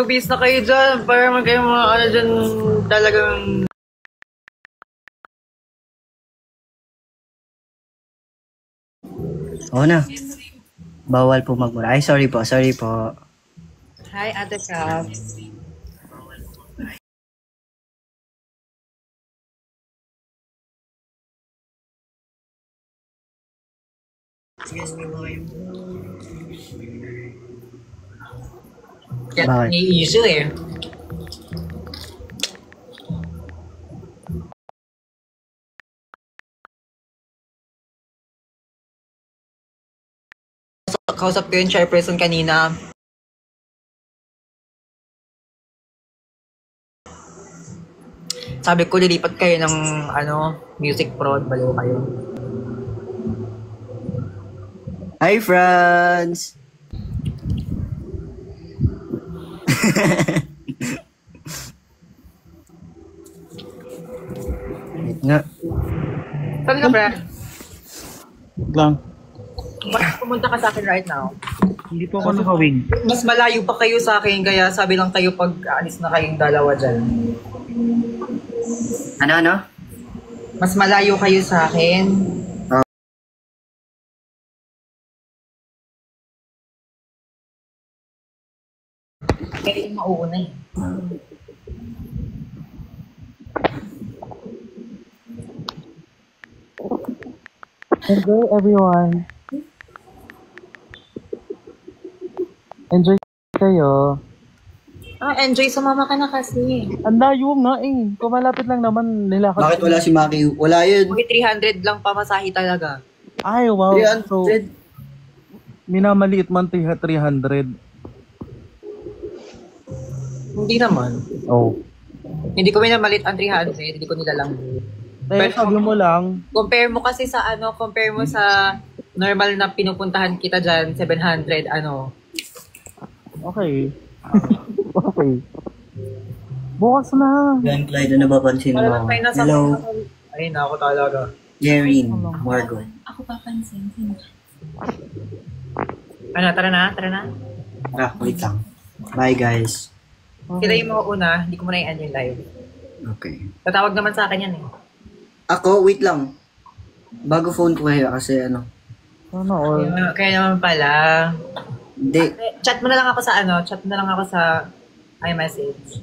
Mag-bis na kayo dyan para magkayo mga ano dyan talagang... Oo na. Bawal po magmura. Ay, sorry po. Hi, Ate Cap. Bakit? Issue eh. Kausap ko yung chairperson kanina. Sabi ko, lilipat kayo ng music prod, baliw kayo. Hi, Franz! Wait nga. Saan ka, pre? Lang. Bakit pumunta ka sa akin right now? Hindi po ako nakawing. Mas malayo pa kayo sa akin, kaya sabi lang kayo pag alis na kayong dalawa dyan. Ano? Mas malayo kayo sa akin. Kaya yung mauuna eh. Enjoy everyone. Enjoy kayo. Enjoy, sumama ka na kasi. Ang layo nga eh. Kung malapit lang naman nilakad. Bakit wala si Maki? Wala yun. Okay, 300 lang pamasahe talaga. Ay, wow. 300. So, minamaliit man 300. Hindi naman. Oh. Hindi ko minamalit ang 300, hindi ko nilalang. Pero sabi mo lang, Compare mo kasi sa compare mo sa normal na pinupuntahan kita dyan, 700, okay. Okay. Bukas na. Yan, Clyde, ano napapansin mo? Wala tayo nasa Hello, Ay, na ako talaga. Jerin, Morgan. Ako papansin. Sino? Tara na. Wait lang. Bye, guys. Sila yung mga una, hindi ko muna i-end yung live. Okay. Tatawag naman sa akin yan eh. Ako, wait lang. Bago phone ko kaya kasi Ano all? Kaya naman pala. Hindi. Chat mo na lang ako sa iMessage.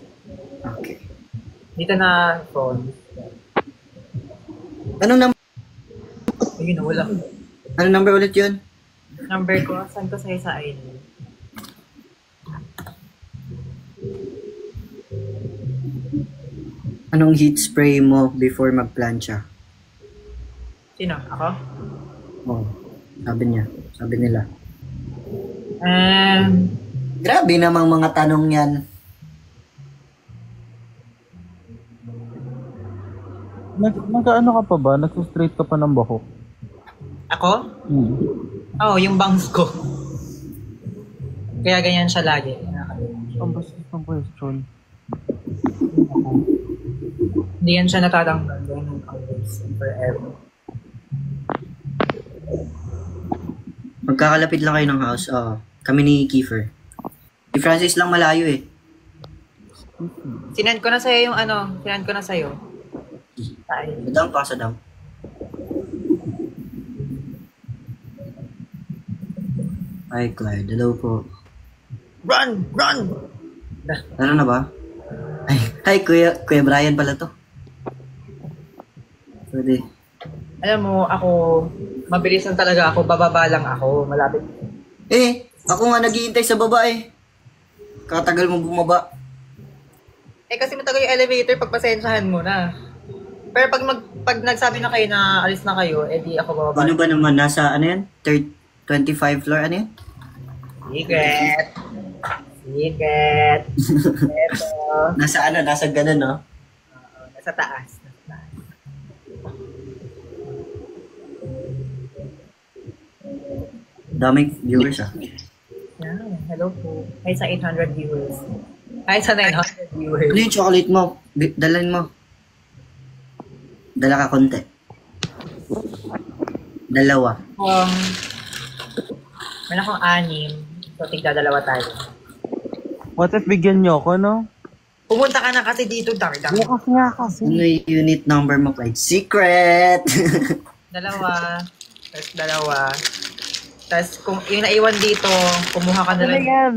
Okay. Dito na phone. Anong number? Ayun, wala. Anong number ulit yun? Number ko, send ko sa'yo sa ID. Anong heat spray mo before magplancha? Sino? Ako? Oh, sabi nila. Grabe namang mga tanong yan. Nagkaano ka pa ba? Nagsustraight ka pa ng buhok? Ako? Yung bangs ko. Kaya ganyan siya lagi. Ang basis ng question. Hindi yan siya natatanggal. Ganyan always and forever. Magkakalapit lang kayo ng house. Kami ni Kiefer. Si Francis lang malayo eh. Sinend ko na sa'yo yung sinend ko na sa'yo. Sadam pa, sadam. Hi, Clyde. Hello po. Run! Ano na ba? Hi, Kuya Brian pala to. Pwede. Alam mo, ako, mabilis lang talaga ako. Bababa lang ako. Malapit. Ako nga naghihintay sa baba eh. Katagal mo bumaba. Kasi matagal yung elevator, pagpasensyahan mo na. Pero pag nagsabi na kayo na alis na kayo, di ako bababa. Ano ba naman? Nasa, 25 floor, ano yan? Secret. Ito. Nasa ganun, no? Nasa taas. Daming viewers, Yeah, hello po. Ay sa 800 viewers. Ay sa 900 viewers. Ano yung chocolate mo? Dalhin mo. Dala ka konti. Dalawa. Meron akong 6. So, tigda 2 tayo. What if bigyan niyo ako, no? Pumunta ka na kasi dito, dami-dami. Bukas nga kasi. Ano yung unit number mo, Clyde? Secret! Dalawa. Tapos dalawa. Tapos kung yung naiwan dito, kumuha ka na Ano lang. yan?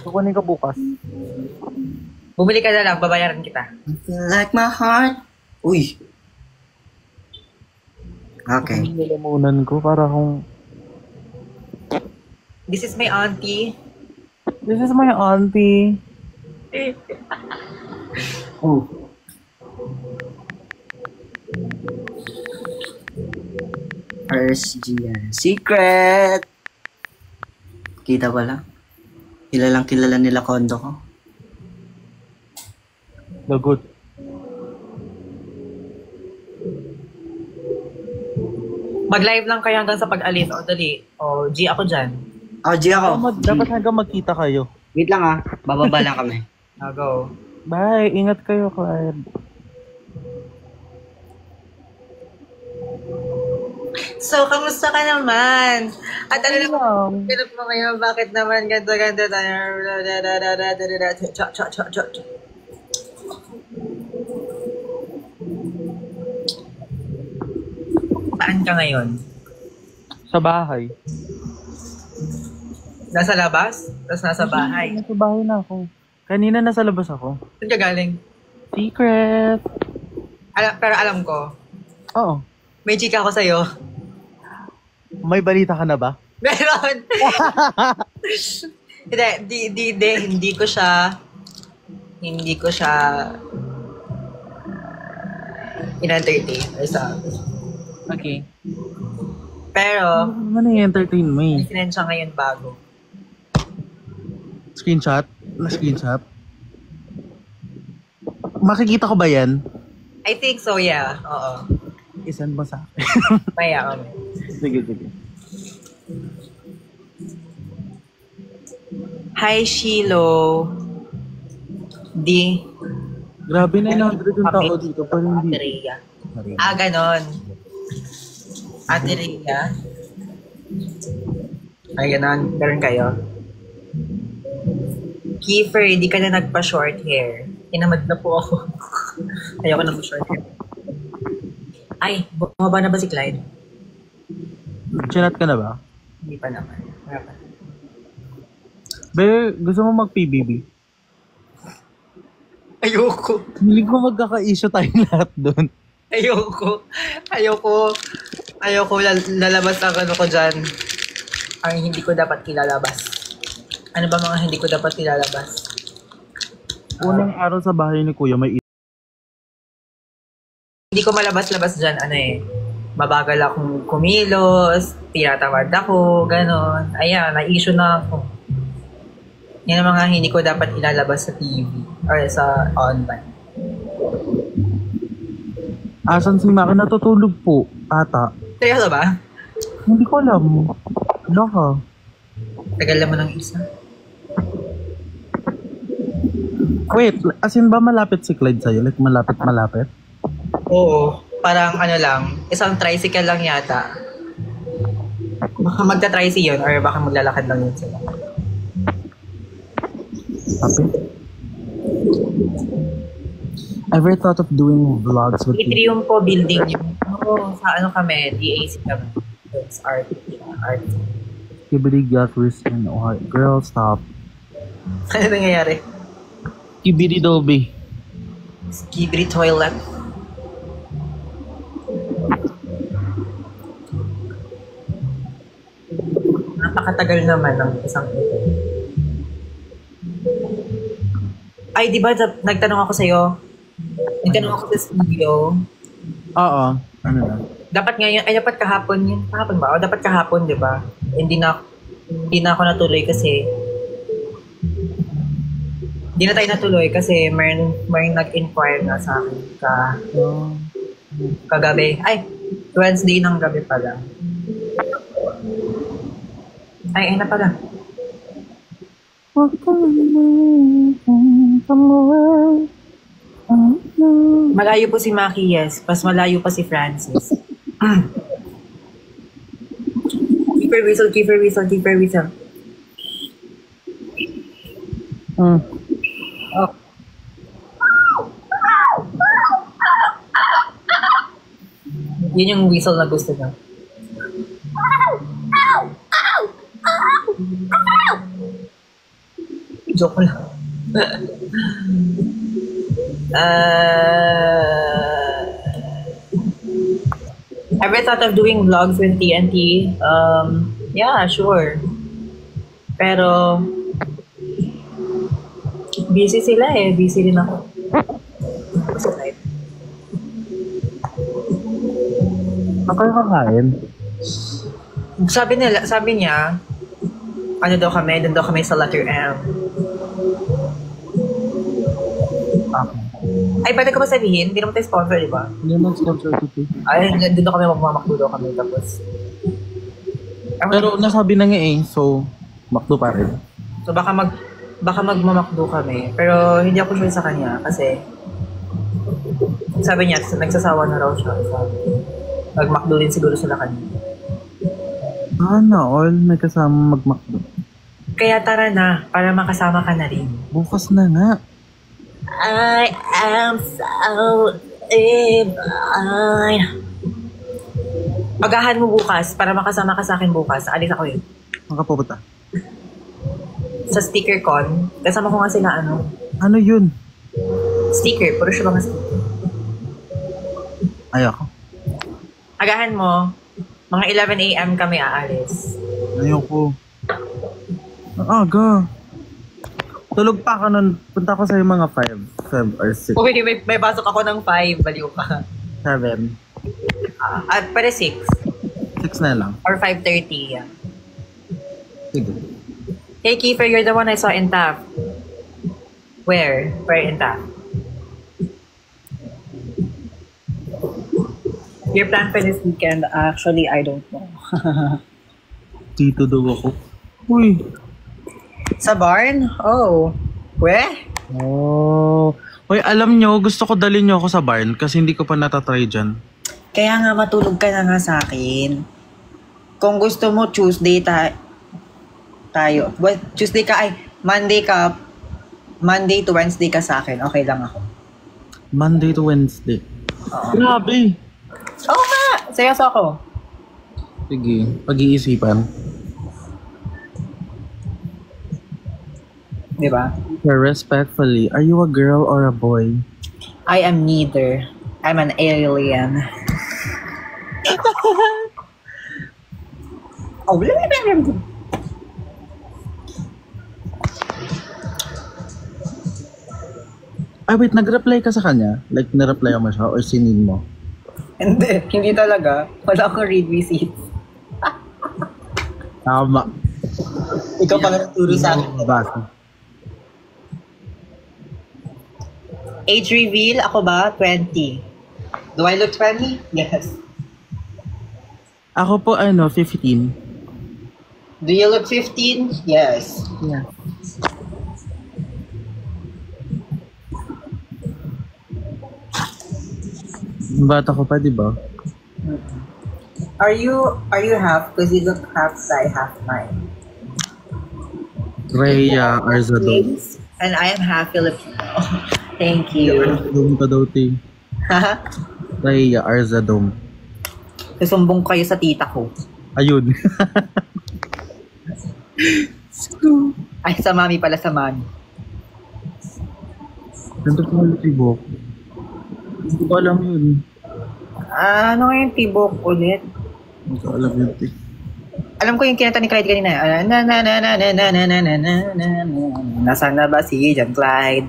Kukunin ko bukas. Bumili ka na lang, babayaran kita. I feel like my heart. Uy. Okay. Ang lalamunan ko para kung... This is my auntie. This is my auntie. Oh. First GR. Secret! Kita pala. Kilalang kilala nila kondo ko. Lagot. Mag-live lang kayo hanggang sa pag-alis. O, dali. O, G ako dyan. Oh, G ako. Dapat hanggang magkita kayo. Wait lang ah. Bababa lang kami. Go. Bye. Ingat kayo, Clyde. So, kamusta ka naman? At ano Okay naman, lang. pinap mo ngayon, bakit naman ganto-ganto tayo? Saan ka ngayon? Sa bahay. Nasa labas? Tapos nasa bahay? Nasa bahay na ako. Kanina nasa labas ako. Saan ka galing? Secret. Pero alam ko, Oo. may chika ako sa'yo. May balita ka na ba? Meron! Hindi ko siya in-entertain or something. Okay. Pero, Ano i-entertain mo may eh? friend siya ngayon bago. Screenshot? Na-screenshot? Makikita ko ba yan? I think so, yeah. Oo. Isend mo sa akin. Maya kami. Sige, sige. Hi, Shilo. D. Grabe, 900 yung tao dito. Pero Ate hindi. Rhea. Ganon. Ate Rhea. Ay, ganon. Ganon kayo. Kiefer, di ka na nagpa-short hair. Tinamad na po ako. Ayoko na short hair. Ay, bumaba na ba si Clyde? Chinat ka na ba? Hindi pa naman. Wala pa. Be, gusto mo mag-PBB? Ayoko. Hindi ko magkaka-issue tayong lahat doon. Ayoko lalabas ang ano ko dyan. Ang hindi ko dapat kilalabas. Ano ba mga hindi ko dapat kilalabas? Unang araw sa bahay ni Kuya, may Hindi ko malabas-labas dyan, ano eh. Mabagal akong kumilos, tinatamad ako, ganon. Ayan, na-issue na ako. Yan ang mga hindi ko dapat ilalabas sa TV or sa online. Asan si Maki? Natutulog po, ata. Seryoso ba? Hindi ko alam. Naka. Tagal naman ng isa. Wait, as in ba malapit si Clyde sa'yo? Like malapit? Oo, parang ano lang, isang tricycle lang yata. Baka magta-tricy yun or baka maglalakad lang yun sila. Lapit? Ever thought of doing vlogs with you? Atrium po building yun. Oo, sa ano kami, DAC kami. It's art. Kibidi Gathers and Ohio. Girl, stop. Ano nangyayari? Kibidi Dolby. Skibidi toilet. Napakatagal naman ng isang ito. Ay, di ba nagtanong ako sa'yo? Nagtanong ako sa studio. Oo. Ano na? Dapat ngayon, ay dapat kahapon yun. Kahapon ba? O dapat kahapon, di ba? Hindi na ako natuloy kasi hindi na tayo natuloy kasi may nag-inquire na sa akin kagabi. Ay, Wednesday ng gabi pala. Ay na pala. Malayo po si Maki, yes. Mas malayo pa si Francis. Keeper whistle. Hmm. Oh. Yun yung whistle na gusto niya. Joke lang. Ever thought of doing vlogs with TNT? Yeah, sure. Pero, busy sila eh. Busy rin ako. Ako yung kakain. Sabi niya, ano daw kami, doon daw kami sa letter M. Okay. Ay, pwede ko ba sabihin? Hindi naman tayo sponsor, di ba? Hindi naman sponsor to. Ay, doon daw kami magmamakdo daw kami, tapos... Pero nasabi na nga eh, so makdo pa rin. So baka magmamakdo kami, pero hindi ako sure sa kanya kasi sabi niya, nagsasawa na raw siya. Sabi, magmakdo din siguro sila kanya. All may kasama magmakdo. Kaya tara na, para makasama ka na rin. Bukas na nga. I am so divine. Pagahan mo bukas para makasama ka sa akin bukas. Alis ako yun. Ang kapupunta. Sa sticker con, kasama ko nga sila Ano yun? sticker, puro siya mga sticker. Ayoko. Agahan mo, mga 11 a.m. kami aalis. Ayoko. Ang aga. Tulog pa ako nun. Punta ko sa mga 5 or 6. Uy, may pasok ako ng 5, baliw ka. 7. At pwede 6. 6 na lang. Or 5:30, yeah. Sige. Hey, Kiefer, you're the one I saw in Taft. Where? Where in Taft? Your plan for this weekend? Actually, I don't know. Dito daw ako. Uy. Sa barn? Oh. Where? Oh. Uy, alam nyo, gusto ko dalhin nyo ako sa barn kasi hindi ko pa natatry dyan. Kaya nga matulog ka na nga sa akin. Kung gusto mo, Tuesday tayo. Well, Tuesday ka, Monday to Wednesday ka sa akin. Okay lang ako. Monday to Wednesday. Grabe. Oo nga! Seryoso ako. Sige, pag-iisipan. Di ba? Respectfully, are you a girl or a boy? I am neither. I'm an alien. Oh, Ay, wait, nag-reply ka sa kanya? Like, na-reply mo siya or sinin mo? hindi talaga. Wala akong read receipts. Tama. Ikaw pa nga turo sa akin. Basta. Age reveal, ako ba? 20. Do I look 20? Yes. Ako po, 15. Do you look 15? Yes. Yeah. Bata ko pa, di ba? Are you half? Because you look half Thai, half mine. Rhea Arzadom. And I am half Filipino. Thank you. Arzadom ka daw, Ting. Ha? Rhea Arzadom. Kasumbong kayo sa tita ko. Ayun. Ay, sa mami pala, sa mami. Ganito po yung tibok. Hindi ko alam yun. Ano nga yung tibok ulit? Hindi ko alam yun, Ting. Alam ko yung kinanta ni Clyde kanina. Nasaan na ba si John Clyde?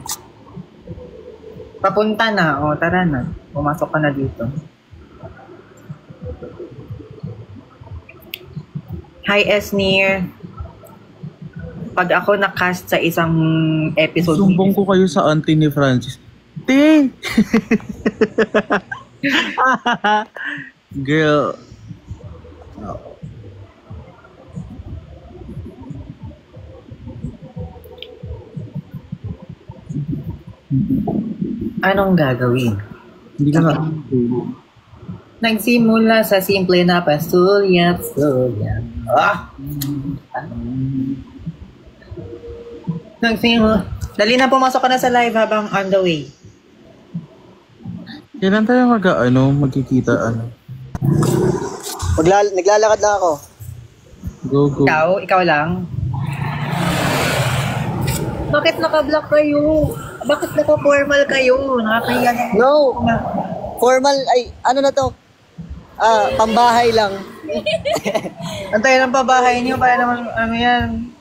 Papunta na. O, tara na. Pumasok ka na dito. Hi, Esnir. Pag ako na-cast sa isang episode... Sumbong ko kayo sa auntie ni Francis. Ting! Girl. Anong gagawin? Hindi ka na. Nagsimula sa simple na pasulyap. Ah! Nagsimula Dali na, pumasok ka na sa live habang on the way. Kailan tayo magkikita, Naglalakad lang ako. Go. Ikaw lang. Bakit naka-block kayo? Bakit naka-formal kayo? Nakakahiya naman. No! Formal, ano na to? Pambahay lang. Antayin ang pabahay niyo para naman yan.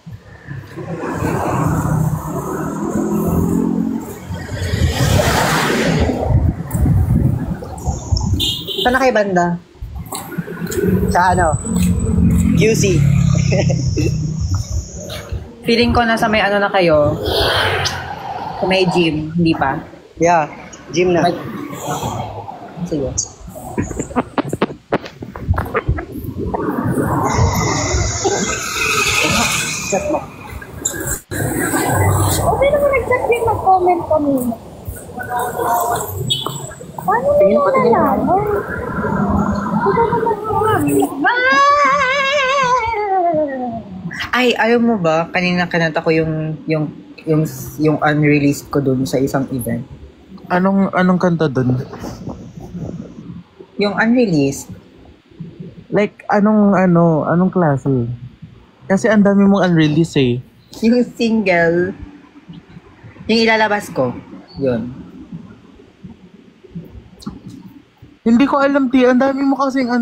Saan na kayo banda? Sa QC. Feeling ko nasa may na kayo. Sa may gym, hindi pa? Yeah, gym na. Sige. Chat mo. Okay naman nag-chat din mag-comment kami. Paano nyo nalaman? Ay, ayaw mo ba? Kanina kinanta ko yung unreleased ko dun sa isang event. Anong kanta dun? Yung unreleased. Like, anong klase? Kasi ang dami mong unreleased eh. Yung single. Yung ilalabas ko. Yun. Hindi ko alam, ang dami mo kasing eh.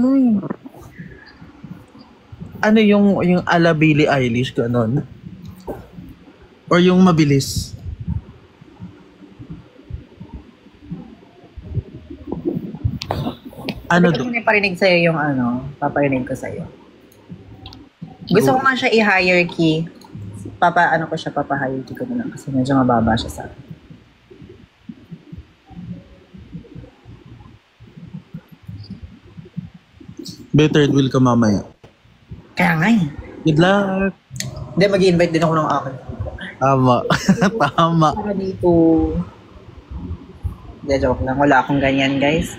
Ano yung ala Billie Eilish, ganon? Or yung mabilis? Ano Pwede ko doon? na iparinig sa'yo yung paparinig ko sa'yo. Gusto ko nga siya i-hierarchy. Papa-hierarchy ko na lang kasi medyo mababa siya sa akin. Better will ka mamaya. Kaya nga eh. Good luck! Hindi, mag-i-invite din ako ng akin. Tama. Tama. Para dito. Hindi, joke lang. Wala akong ganyan, guys.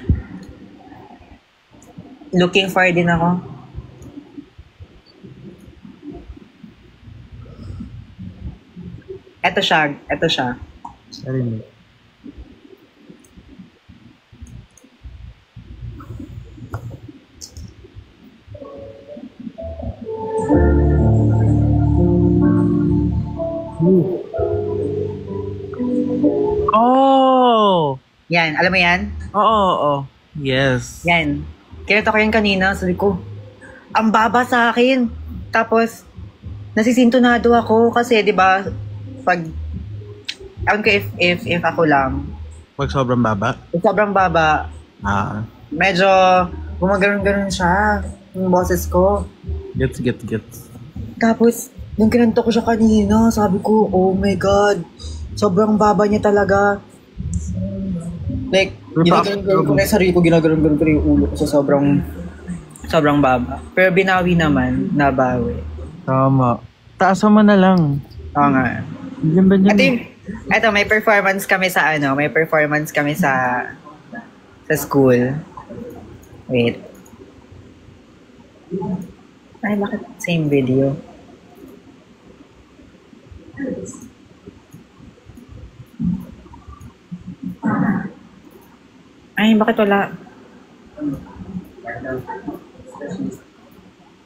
Looking for din ako. Ito siya. Sarili. Oh! Yan, alam mo yan? Oo. Yes. Yan. Kinita ko yan kanina, sabi ko, ang baba sa akin. Tapos, nasisintonado ako kasi, di ba, pag, ewan ko if ako lang, Pag sobrang baba? sobrang baba, medyo gumaganon-ganon siya, yung boses ko. Gets. Tapos, nung kinanta ko siya kanina, sabi ko, oh my God, sobrang baba niya talaga. Like, ginaganon ko na yung sarili ko, ginaganon ko na yung ulo ko sa sobrang baba. Pero binawi naman, nabawi. Tama. Taasan mo na lang. Oo nga. Ganda niya. Ito, may performance kami sa school. Wait. Ay, bakit same video? Ay, bakit wala?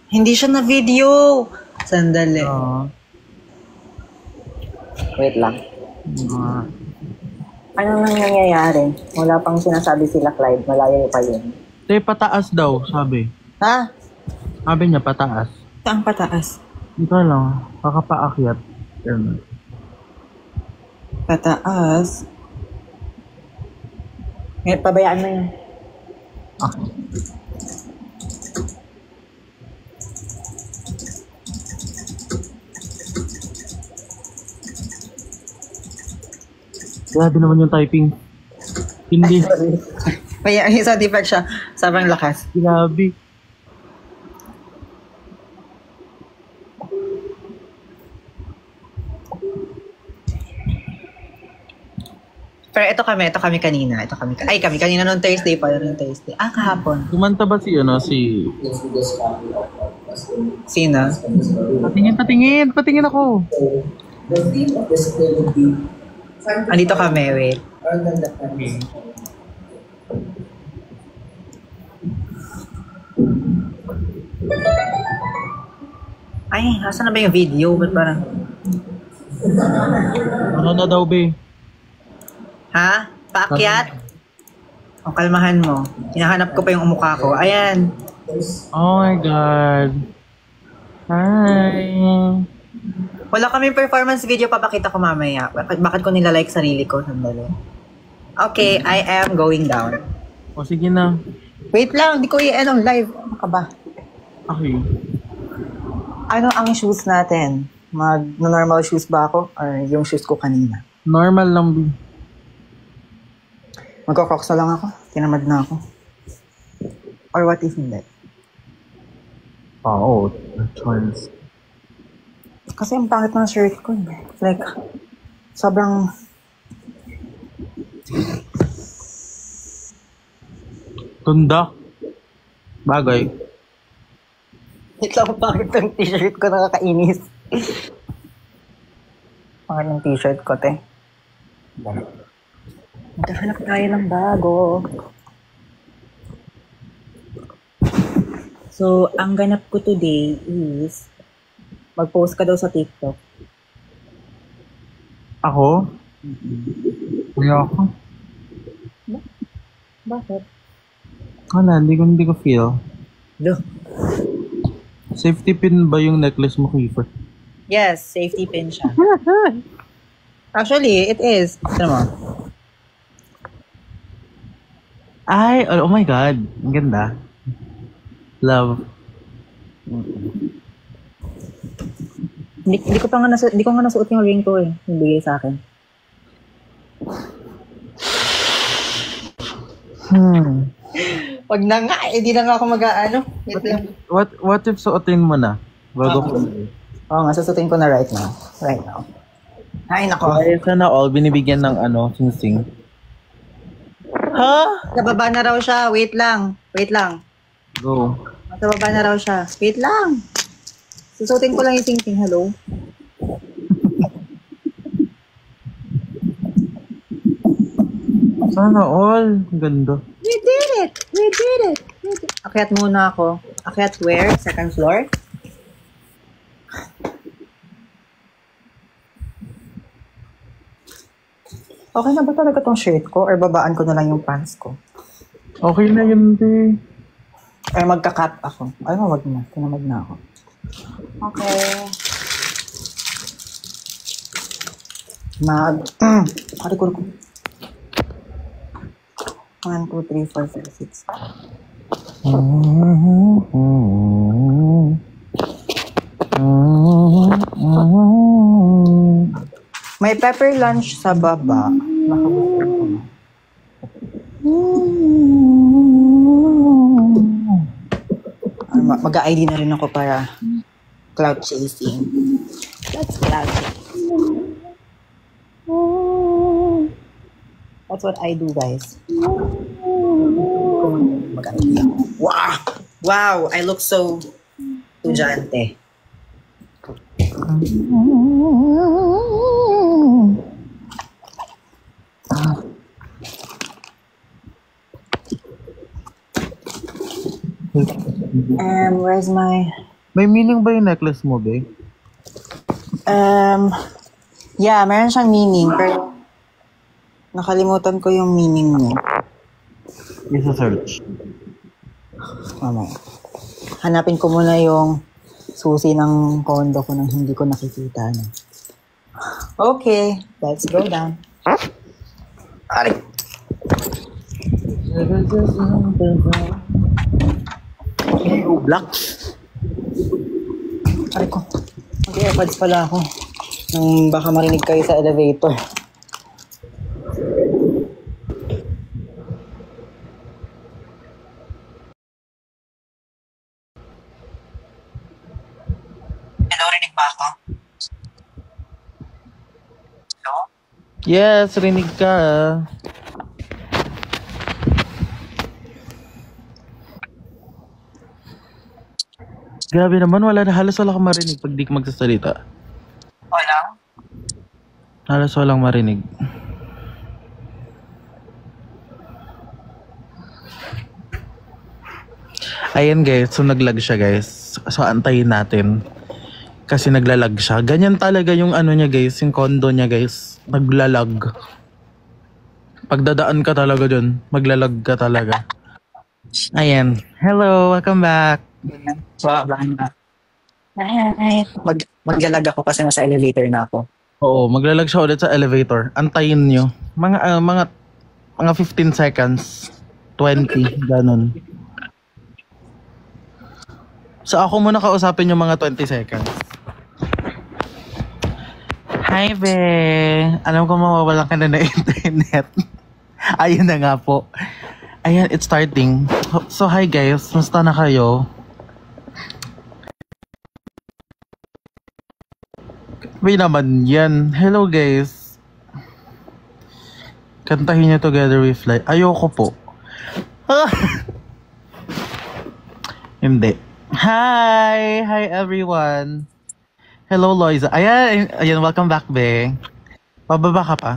Hindi siya na video. Sandali. Wait lang. Ano nang nangyayari? Wala pang sinasabi sila, Clyde. Malayo pa yun. Pataas daw, sabi. Ha? Sabi niya, pataas. Saan pataas? Ito lang, kakapaakyat. Ganun. Pataas? Ngayon, pabayaan mo yun. Grabe naman yung typing. Hindi. May isa defect siya. Sobrang lakas. Grabe. Pero ito kami kanina. Kami kanina nung Thursday pa. Kahapon. Kumanta ba si Sino? Patingin ako. The theme of this melody Andito kami, wait. Okay. Ay, asan na ba yung video? Ba't parang... Ano na daw, be? Ha? Paakyat? O, kalmahan mo. Hinahanap ko pa yung umukha ko. Ayan. Oh my God. Hi. Wala kaming performance video, papakita ko mamaya. Bakit ko nilalike sarili ko? Sandali. Okay, I am going down. O, sige na. Wait lang, hindi ko i-end live. Ano ka ba? Okay. Ano ang shoes natin? Mag-normal shoes ba ako? Or yung shoes ko kanina? Normal lang, be. Magko-crocs na lang ako. Tinamad na ako. Or what if hindi? Oo, choice. Kasi ang pangit ng shirt ko. Like, sobrang... Tunda. Bagay. Wait lang, pangit ng t-shirt ko. Nakakainis. Pangit ng t-shirt ko, te. Maghahanap tayo ng bago. So, ang ganap ko today is mag-post ka daw sa TikTok. Ako? Kuya ako? Bakit? Wala, hindi ko feel. Lo. Safety pin ba yung necklace mo, Kiefer? Yes, safety pin siya. Actually, it is. Ano mo? Ay, oh my God. Ang ganda. Love. Hindi ko nga nasuot yung ring ko eh. Nabigay sa akin. Wag na nga, hindi na nga ako mag-aano. Wait lang. What if suotin mo na? Bago ko. Oo nga, susutin ko na right now. Right now. Ay, nako. Ay, sana all binibigyan ng sing-sing. Ha? Sa baba na raw siya. Wait lang. Go. Sa baba na raw siya. Wait lang. Susutin ko lang yung sing-sing. Hello? Sana all. Ganda. We did it! Akyat muna ako. Akyat where? Second floor? Okay na ba talaga tong shirt ko? Or babaan ko na lang yung pants ko? Okay na yun, be. Or magka-cap ako? Ay, wag na. Tinamad na ako. Okay. Ari ko. 1, 2, 3, 4, 5, 6. May pepper lunch sa baba. Nakagusto ko na. Mag-ID na rin ako para cloud chasing. That's cloud chasing. That's what I do, guys. Mag-ID ako. Wow! I look so estudyante. Where's my... May meaning ba yung necklace mo, be? Yeah, meron siyang meaning, pero nakalimutan ko yung meaning niya. Isa-search. Mamaya. Hanapin ko muna yung susi ng condo ko nang hindi ko nakikita. No? Okay, let's go down. Aray! Black. Aray ko. Mag-airpods pala ako. Nang baka marinig kayo sa elevator. Hello, rinig ba ako? Hello? Yes, rinig ka. Grabe naman, halos wala kang marinig pag di ka magsasalita. Wala. Halos walang marinig. Ayan guys, so naglag siya guys. So antayin natin. Kasi naglalag siya. Ganyan talaga yung ano niya guys, yung condo niya guys. Naglalag. Pagdadaan ka talaga dun, maglalag ka talaga. Ayan. Hello, welcome back. Wow, na. Maglalag ako kasi nasa elevator na ako. Oo, maglalag siya ulit sa elevator. Antayin nyo. Mga 15 seconds. 20, ganun. So ako muna kausapin yung mga 20 seconds. Hi, be. Alam ko mawawalan ka na ng internet. Ayun na nga po. Ayan, it's starting. So hi guys, musta na kayo? May naman yan. Hello guys. Kantahin niyo Together We Fly. Ayoko po. Hindi. Hi! Hi everyone! Hello Loiza. Ayan, welcome back, be. Pababa ka pa.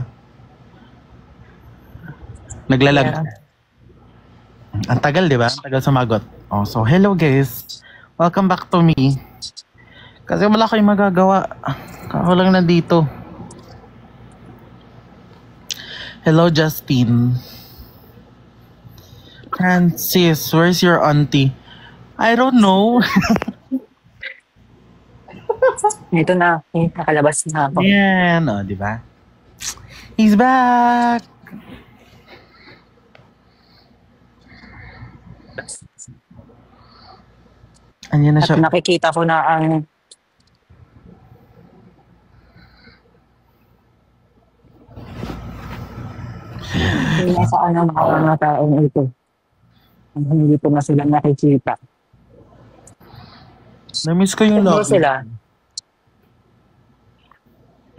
Naglalag. Yeah. Ang tagal, di ba? Ang tagal sumagot. Oh, so hello guys. Welcome back to me. Kasi wala kayong magagawa. Ako lang nandito. Hello Justin. Francis, where's your auntie? I don't know. Ito na, nakalabas na ako. Yan, o, di ba? He's back! Anyan na At siya. nakikita ko na ang nasa mga taong ito. Hindi ko na sila nakikita. Na-miss ko yung Ano lobby. sila?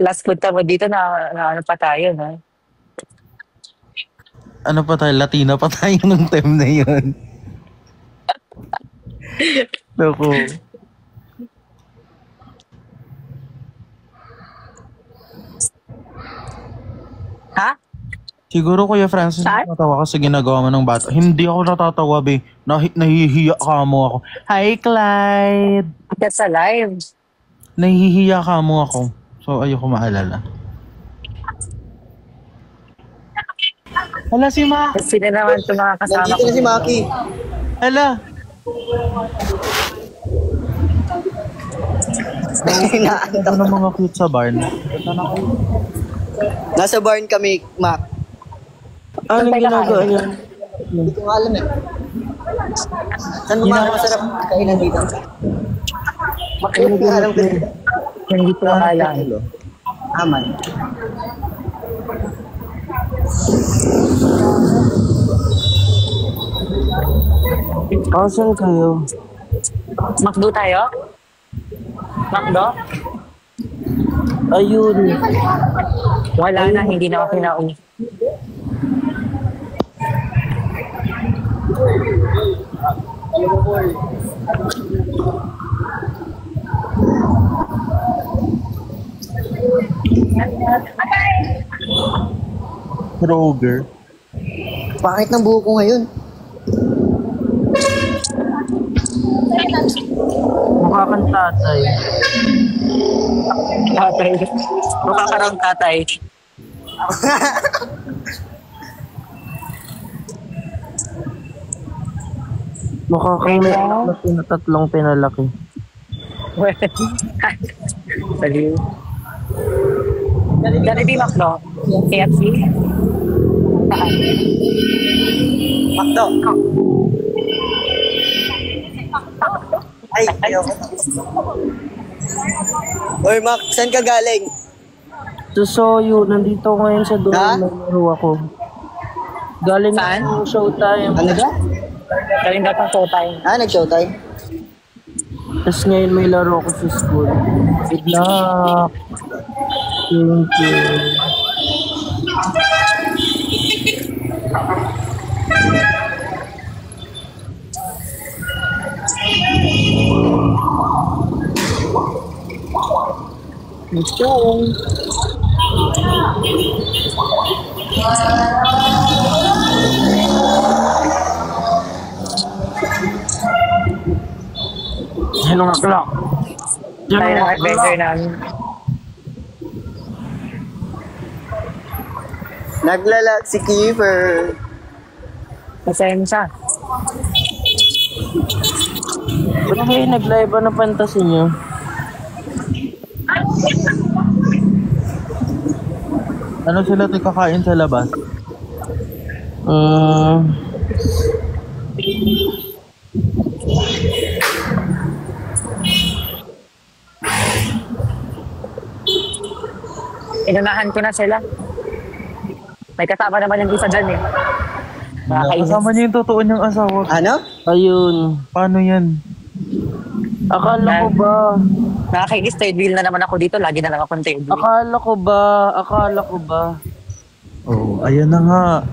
Last punta mo dito na ano pa tayo, no? Ano pa tayo? Latino pa tayo nung time na yun. Naku. Ha? Siguro Kuya Francis, natatawa ka sa ginagawa mo ng bata. Hindi ako natatawa, be. Nahihiya ka mo ako. Hi, Clyde! That's alive. Nahihiya ka mo ako. So, ayoko maalala. Hala, si Ma. Sino naman ito mga kasama Nandito ko? na si Maki. Hala. Inaantok. Ano mga cute sa barn? Nasa barn kami, Mac. Anong ginagawa niya? Hindi ko nga alam eh. Saan mo mga masarap kainan dito? Hindi ko alam kasi. Hindi ko alam. Aman. Asan kayo? Makdo tayo? Makdo? Ayun. Wala na, hindi na ako kinauni. Kroger. Pangit ng buho ko ngayon. Mukha kang tatay. Tatay. Mukha ka raw tatay. Mukha kang may anak na tatlong pinalaki. Saliw. Jollibee, Makdo? KFC? Makdo. Ay, ayoko. Oy, Mac, saan ka galing? So, Soyo, nandito ko ngayon sa doon, Ha? naglaro ako. Galing Saan? ako showtime. Ano ka? Galing daw pang showtime. Nag-showtime? Tapos ngayon may laro ako sa school. Good luck. Thank you. Let's go. Yan ang o'clock. Tayo ng adventure namin. Naglala si Kiefer. Pasensya. Ba't kayo nag-live ba ng fantasy nyo? Ano sila tayo kakain sa labas? Inunahan ko na sila. May kasama naman yung isa dyan eh. Nakakainis. Kasama niya yung totoo niyang asawa. Ano? Ayun. Paano yan? Akala ko ba? Nakakainis, third wheel na naman ako dito. Lagi na lang akong third wheel. Akala ko ba? Oh, ayan na nga.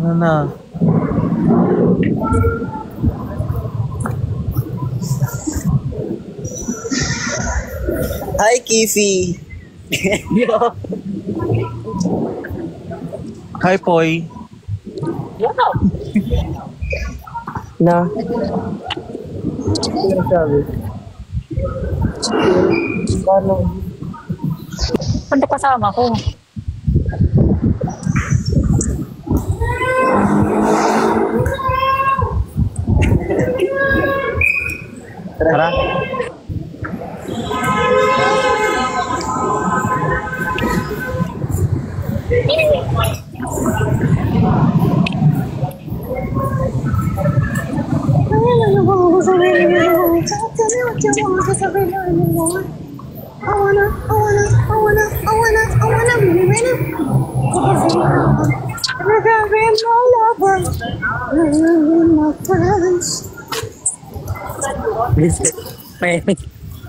Ano na? Hi, Kifi. Yo. Hi, Poy. Na? Ano sabi? Paano? Punta kasama ko. Tara.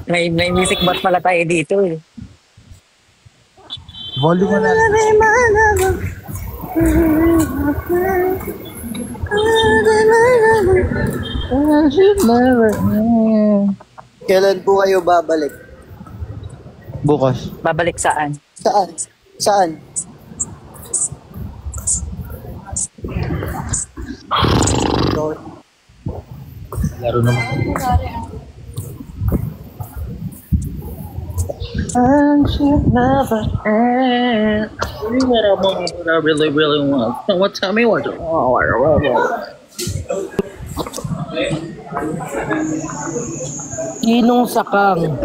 May music bot pala tayo dito eh. Volume mo na. Kailan po kayo babalik? Bukas. Babalik saan? Saan? Saan? Laro naman. And should never end. What I want, what I really, really want. What tell me what you want. Ginong Sakang.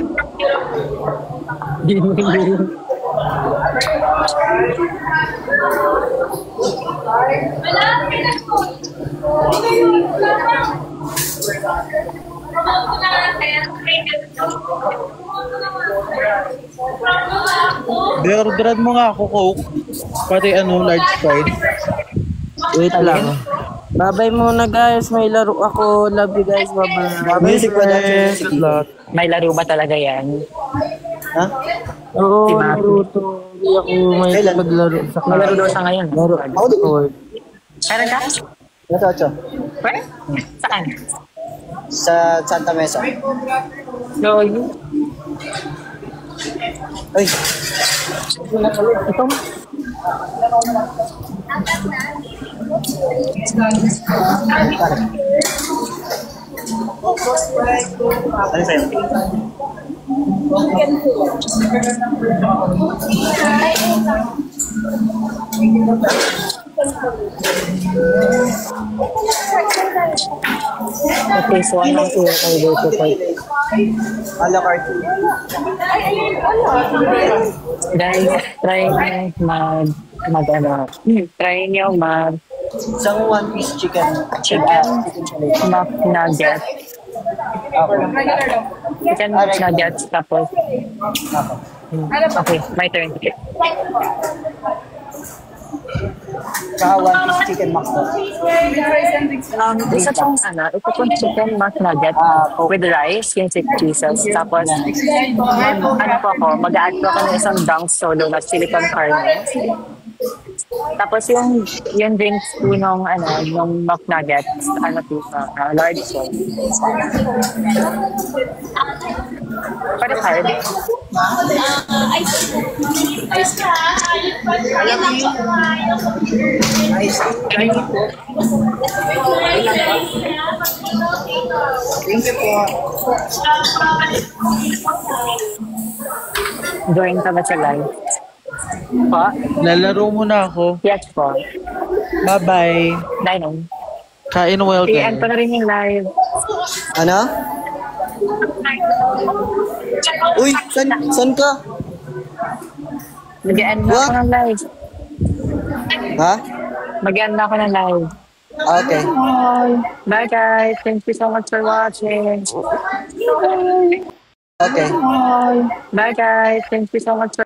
Deorderan mo nga ako, Coke. Pati large fries. Wait lang. Babay muna guys, may laro ako. Love you guys, bye-bye. Music production. May laro ba talaga yan? Ha? Oo, Si Maki. Naruto. Hindi ako may Kailan? maglaro sa May laro daw siya ngayon. Laro Ako din. Discord. Meron ka? Nasa 8. Where? Saan? Sa Santa Mesa. So, Ay, ito. ano sa'yo? Okay, so anong i-order ko po? A la carte. Guys, try try nyo Isang one-piece chicken. chicken Chicken nugget. Chicken nuggets, tapos, okay, my turn. Saka one-piece chicken macdo. Isa pong ito pong chicken mac nugget with rice, yung 6 pieces. Tapos, ano po ako, mag-add po ako ng isang dunk solo na silicone carne. Tapos yung drinks po nung McNuggets, po large po. Pwede card? Thank you po. Join ka ba sa live? Po? Lalaro muna ako. Yes po. Bye-bye. Dining. Kain well, I-end ko na rin yung live. Ano? Uy, san ka? Mag-end na ako ng live. Ha? Mag-end na ako ng live. Okay. Bye guys. Thank you so much for watching. Okay. Bye guys. Thank you so much for